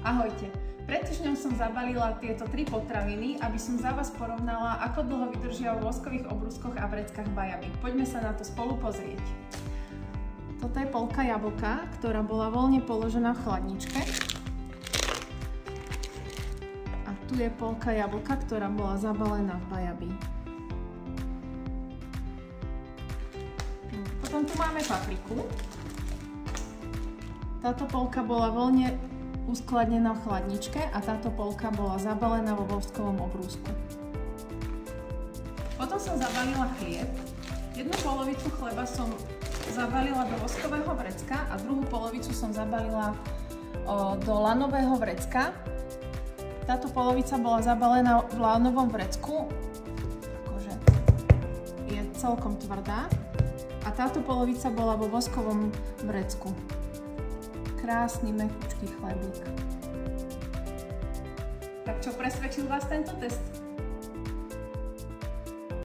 Ahojte! Pred týždňom som zabalila tieto 3 potraviny, aby som za vás porovnala, ako dlho vydržia v voskových obrúskoch a vreckách bajaby. Poďme sa na to spolu pozrieť. Toto je polka jablka, ktorá bola voľne položená v chladničke. A tu je polka jablka, ktorá bola zabalená v bajabi. Potom tu máme papriku. Táto polka bola voľne uskladnená v chladničke a táto polka bola zabalená vo voskovom obrúsku. Potom som zabalila chlieb. Jednu polovicu chleba som zabalila do voskového vrecka a druhú polovicu som zabalila do lanového vrecka. Táto polovica bola zabalená v lanovom vrecku, akože je celkom tvrdá, a táto polovica bola vo voskovom vrecku. Krásny, mekučký chlebík. Tak čo, presvedčil vás tento test?